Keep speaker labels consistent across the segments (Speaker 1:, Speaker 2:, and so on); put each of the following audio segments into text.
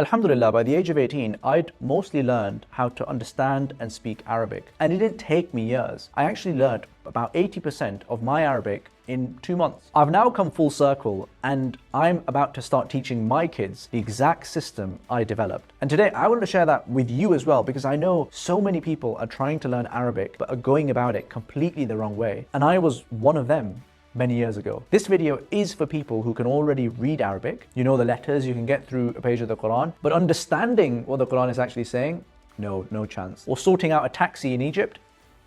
Speaker 1: Alhamdulillah, by the age of 18, I'd mostly learned how to understand and speak Arabic. And it didn't take me years. I actually learned about 80% of my Arabic in 2 months. I've now come full circle and I'm about to start teaching my kids the exact system I developed. And today I wanted to share that with you as well, because I know so many people are trying to learn Arabic but are going about it completely the wrong way. And I was one of them many years ago. This video is for people who can already read Arabic. You know the letters, you can get through a page of the Quran, but understanding what the Quran is actually saying, no chance. Or sorting out a taxi in Egypt,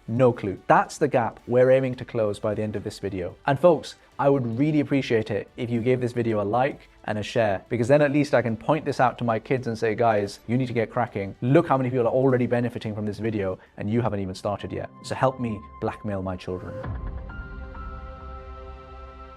Speaker 1: no clue. That's the gap we're aiming to close by the end of this video. And folks, I would really appreciate it if you gave this video a like and a share, because then at least I can point this out to my kids and say, guys, you need to get cracking. Look how many people are already benefiting from this video and you haven't even started yet. So help me blackmail my children.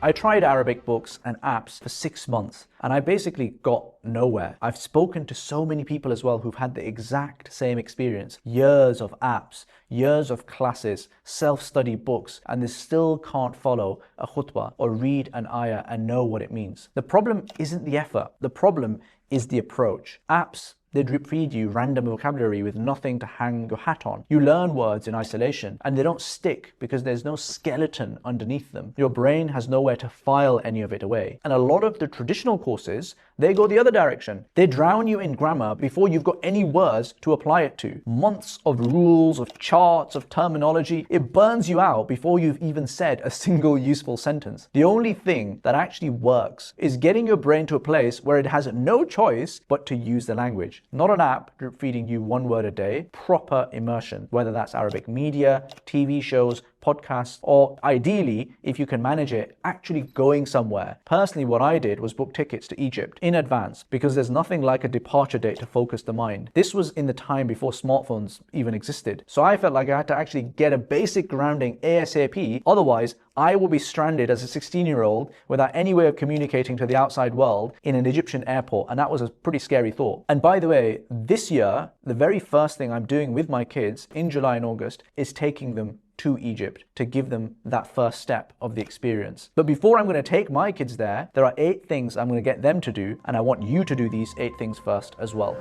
Speaker 1: I tried Arabic books and apps for 6 months and I basically got nowhere. I've spoken to so many people as well who've had the exact same experience. Years of apps, years of classes, self-study books, and they still can't follow a khutbah or read an ayah and know what it means. The problem isn't the effort. The problem is the approach. Apps, they drip feed you random vocabulary with nothing to hang your hat on. You learn words in isolation and they don't stick because there's no skeleton underneath them. Your brain has nowhere to file any of it away. And a lot of the traditional courses, they go the other direction. They drown you in grammar before you've got any words to apply it to. Months of rules, of charts, of terminology. It burns you out before you've even said a single useful sentence. The only thing that actually works is getting your brain to a place where it has no choice but to use the language. Not an app drip feeding you one word a day, proper immersion, whether that's Arabic media, TV shows, podcasts, or ideally, if you can manage it, actually going somewhere. Personally, what I did was book tickets to Egypt in advance because there's nothing like a departure date to focus the mind. This was in the time before smartphones even existed. So I felt like I had to actually get a basic grounding ASAP, otherwise I will be stranded as a 16-year-old without any way of communicating to the outside world in an Egyptian airport, and that was a pretty scary thought. And by the way, this year, the very first thing I'm doing with my kids in July and August is taking them to Egypt to give them that first step of the experience. But before I'm going to take my kids there, there are 8 things I'm going to get them to do, and I want you to do these 8 things first as well.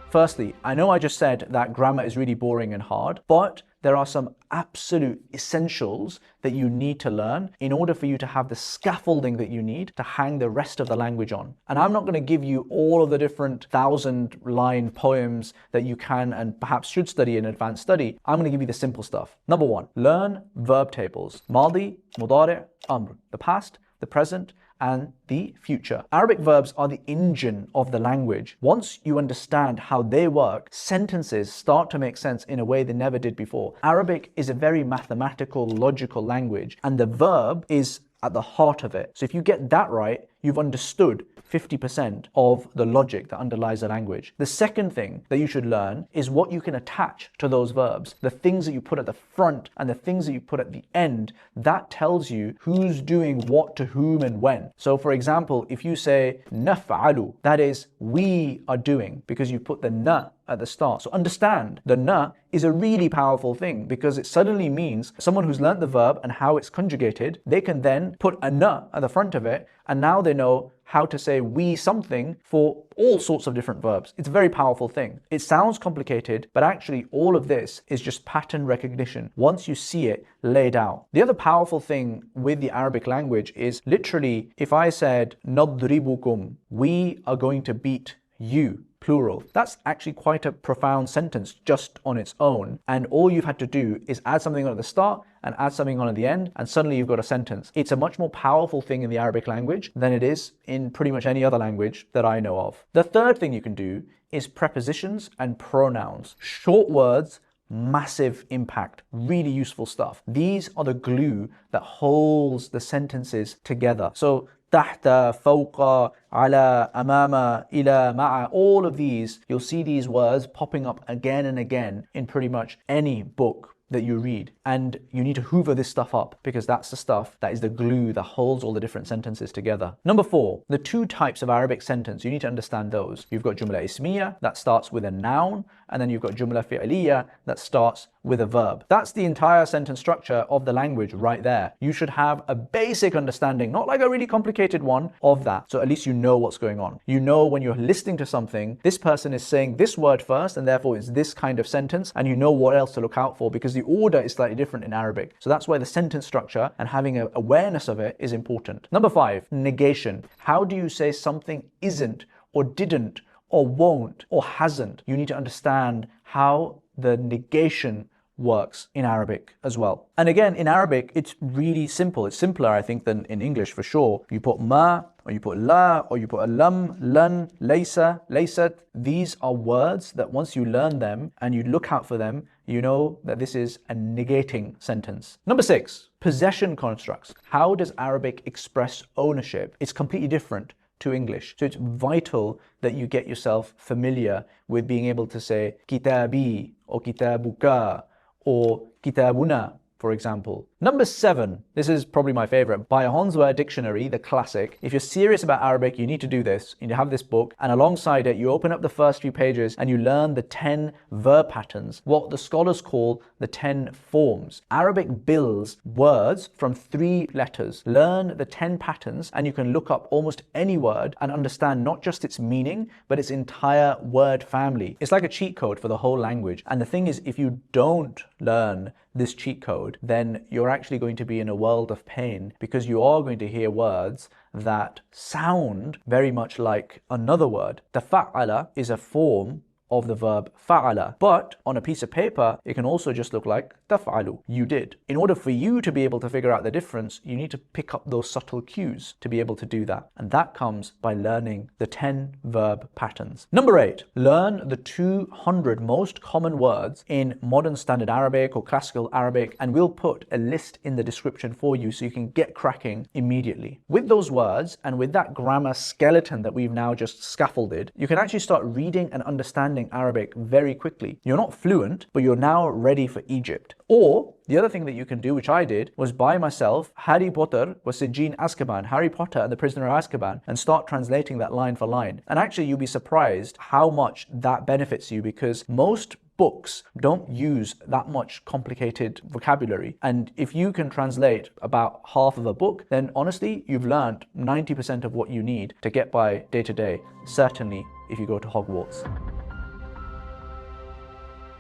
Speaker 1: Firstly, I know I just said that grammar is really boring and hard, but there are some absolute essentials that you need to learn in order for you to have the scaffolding that you need to hang the rest of the language on. And I'm not going to give you all of the different 1,000-line poems that you can and perhaps should study in advanced study. I'm going to give you the simple stuff. Number 1, learn verb tables. Madi, mudari', amr. The past, the present, and the future. Arabic verbs are the engine of the language. Once you understand how they work, sentences start to make sense in a way they never did before. Arabic is a very mathematical, logical language, and the verb is at the heart of it. So if you get that right, you've understood 50% of the logic that underlies the language. The second thing that you should learn is what you can attach to those verbs. The things that you put at the front and the things that you put at the end, that tells you who's doing what to whom and when. So for example, if you say naf'alu, that is we are doing, because you put the na at the start. So understand, the na is a really powerful thing because it suddenly means someone who's learnt the verb and how it's conjugated, they can then put a na at the front of it, and now they know how to say we something for all sorts of different verbs. It's a very powerful thing. It sounds complicated, but actually all of this is just pattern recognition once you see it laid out. The other powerful thing with the Arabic language is literally, if I said nadribukum, we are going to beat you, plural. That's actually quite a profound sentence just on its own. And all you've had to do is add something on at the start and add something on at the end, and suddenly you've got a sentence. It's a much more powerful thing in the Arabic language than it is in pretty much any other language that I know of. The third thing you can do is prepositions and pronouns. Short words, massive impact, really useful stuff. These are the glue that holds the sentences together. So تحت, فوق, على, أمام, إلى, مع, all of these, you'll see these words popping up again and again in pretty much any book that you read, and you need to hoover this stuff up because that's the stuff that is the glue that holds all the different sentences together. Number 4, the 2 types of Arabic sentence, you need to understand those. You've got jumla ismiya that starts with a noun, and then you've got jumla fi'liya that starts with a verb. That's the entire sentence structure of the language right there. You should have a basic understanding, not like a really complicated one, of that. So at least you know what's going on. You know when you're listening to something, this person is saying this word first, and therefore it's this kind of sentence, and you know what else to look out for because the order is slightly different in Arabic. So that's why the sentence structure and having an awareness of it is important. Number 5, negation. How do you say something isn't or didn't or won't or hasn't? You need to understand how the negation works in Arabic as well. And again, in Arabic, it's really simple. It's simpler, I think, than in English for sure. You put ma, or you put la, or you put a lam, lan, laysa, laysat. These are words that once you learn them and you look out for them, you know that this is a negating sentence. Number 6, possession constructs. How does Arabic express ownership? It's completely different to English. So it's vital that you get yourself familiar with being able to say kitabi or kitabuka or kitabuna, for example. Number 7, this is probably my favorite, by Hansware Dictionary, the classic. If you're serious about Arabic, you need to do this. You have this book, and alongside it, you open up the first few pages and you learn the 10 verb patterns, what the scholars call the 10 forms. Arabic builds words from 3 letters. Learn the 10 patterns, and you can look up almost any word and understand not just its meaning, but its entire word family. It's like a cheat code for the whole language. And the thing is, if you don't learn this cheat code, then you're actually going to be in a world of pain because you are going to hear words that sound very much like another word. Tafa'ala is a form of the verb fa'ala, but on a piece of paper, it can also just look like taf'alu, you did. In order for you to be able to figure out the difference, you need to pick up those subtle cues to be able to do that. And that comes by learning the 10 verb patterns. Number 8, learn the 200 most common words in modern standard Arabic or classical Arabic, and we'll put a list in the description for you so you can get cracking immediately. With those words and with that grammar skeleton that we've now just scaffolded, you can actually start reading and understanding Arabic very quickly. You're not fluent, but you're now ready for Egypt. Or the other thing that you can do, which I did, was buy myself Harry Potter wa Sijin Azkaban, Harry Potter and the Prisoner of Azkaban, and start translating that line for line. And actually, you'll be surprised how much that benefits you, because most books don't use that much complicated vocabulary. And if you can translate about half of a book, then honestly, you've learned 90% of what you need to get by day to day, certainly if you go to Hogwarts.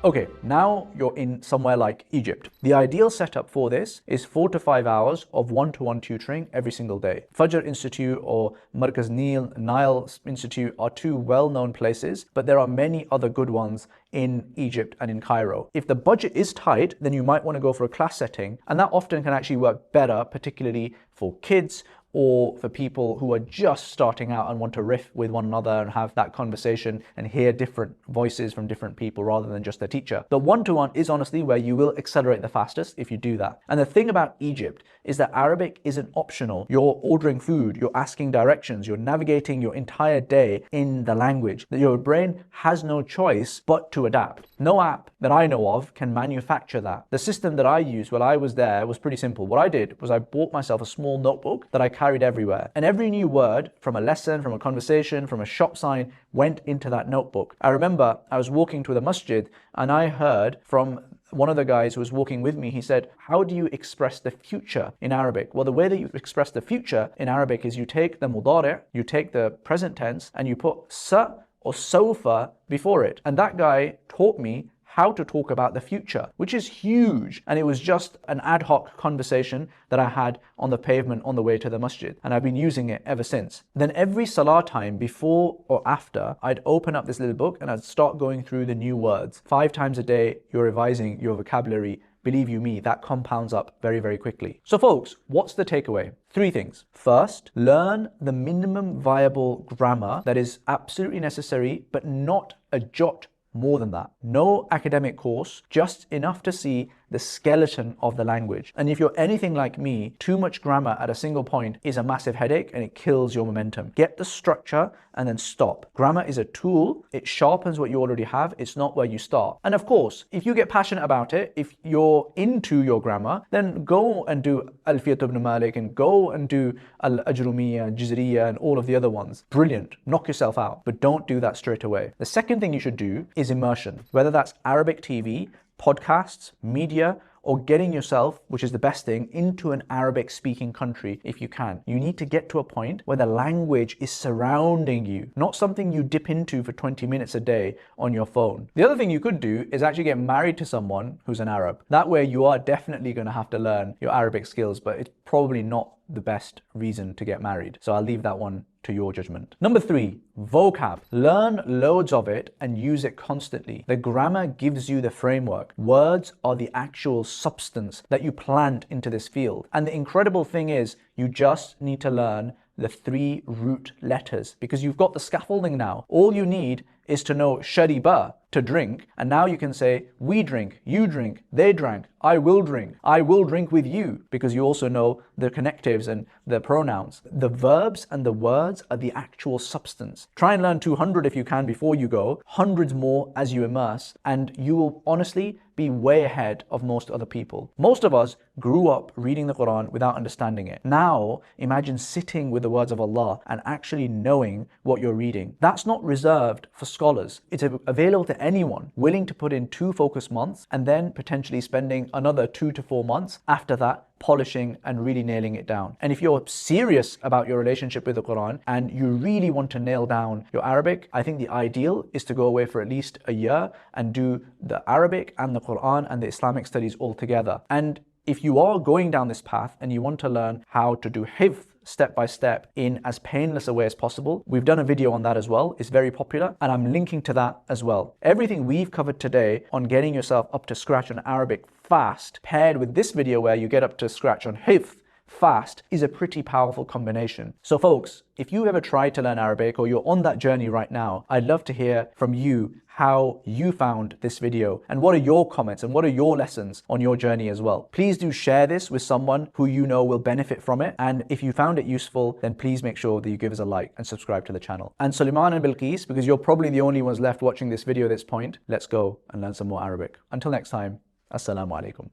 Speaker 1: Okay, now you're in somewhere like Egypt. The ideal setup for this is 4 to 5 hours of one-to-one tutoring every single day. Fajr Institute or Markaz Nile Institute are 2 well-known places, but there are many other good ones in Egypt and in Cairo. If the budget is tight, then you might want to go for a class setting, and that often can actually work better, particularly for kids or for people who are just starting out and want to riff with one another and have that conversation and hear different voices from different people rather than just their teacher. The one-to-one is honestly where you will accelerate the fastest if you do that. And the thing about Egypt is that Arabic isn't optional. You're ordering food, you're asking directions, you're navigating your entire day in the language. Your brain has no choice but to adapt. No app that I know of can manufacture that. The system that I used while I was there was pretty simple. What I did was I bought myself a small notebook that I carried everywhere. And every new word from a lesson, from a conversation, from a shop sign went into that notebook. I remember I was walking to the masjid and I heard from one of the guys who was walking with me, he said, how do you express the future in Arabic? Well, the way that you express the future in Arabic is you take the mudari', you take the present tense, and you put sa or sofa before it. And that guy taught me how to talk about the future, which is huge. And it was just an ad hoc conversation that I had on the pavement on the way to the masjid. And I've been using it ever since. Then every salah time, before or after, I'd open up this little book and I'd start going through the new words. 5 times a day, you're revising your vocabulary. Believe you me, that compounds up very, very quickly. So folks, what's the takeaway? 3 things. First, learn the minimum viable grammar that is absolutely necessary, but not a jot more than that. No academic course, just enough to see the skeleton of the language. And if you're anything like me, too much grammar at a single point is a massive headache and it kills your momentum. Get the structure and then stop. Grammar is a tool. It sharpens what you already have. It's not where you start. And of course, if you get passionate about it, if you're into your grammar, then go and do Alfiyat ibn Malik and go and do Al-Ajrumiyya, Jizriyya and all of the other ones. Brilliant. Knock yourself out. But don't do that straight away. The second thing you should do is immersion. Whether that's Arabic TV, podcasts, media, or getting yourself, which is the best thing, into an Arabic speaking country if you can. You need to get to a point where the language is surrounding you, not something you dip into for 20 minutes a day on your phone. The other thing you could do is actually get married to someone who's an Arab. That way you are definitely going to have to learn your Arabic skills, but it's probably not the best reason to get married. So I'll leave that one to your judgment. Number 3, vocab. Learn loads of it and use it constantly. The grammar gives you the framework. Words are the actual substance that you plant into this field. And the incredible thing is, you just need to learn the 3 root letters because you've got the scaffolding now. All you need is to know shariba, to drink, and now you can say we drink, you drink, they drank, I will drink with you, because you also know the connectives and the pronouns. The verbs and the words are the actual substance. Try and learn 200 if you can before you go, hundreds more as you immerse, and you will honestly be way ahead of most other people. Most of us grew up reading the Quran without understanding it. Now, imagine sitting with the words of Allah and actually knowing what you're reading. That's not reserved for scholars. It's available to anyone willing to put in 2 focus months and then potentially spending another 2 to 4 months after that polishing and really nailing it down. And if you're serious about your relationship with the Quran and you really want to nail down your Arabic, I think the ideal is to go away for at least a year and do the Arabic and the Quran and the Islamic studies all together. And if you are going down this path and you want to learn how to do hifz step by step in as painless a way as possible, we've done a video on that as well. It's very popular and I'm linking to that as well. Everything we've covered today on getting yourself up to scratch on Arabic fast, paired with this video where you get up to scratch on hifz fast, is a pretty powerful combination. So folks, if you ever tried to learn Arabic or you're on that journey right now, I'd love to hear from you how you found this video and what are your comments and what are your lessons on your journey as well. Please do share this with someone who you know will benefit from it, and if you found it useful, then please make sure that you give us a like and subscribe to the channel. And Suleiman and Bilqis, because you're probably the only ones left watching this video at this point, let's go and learn some more Arabic. Until next time, Assalamu alaikum.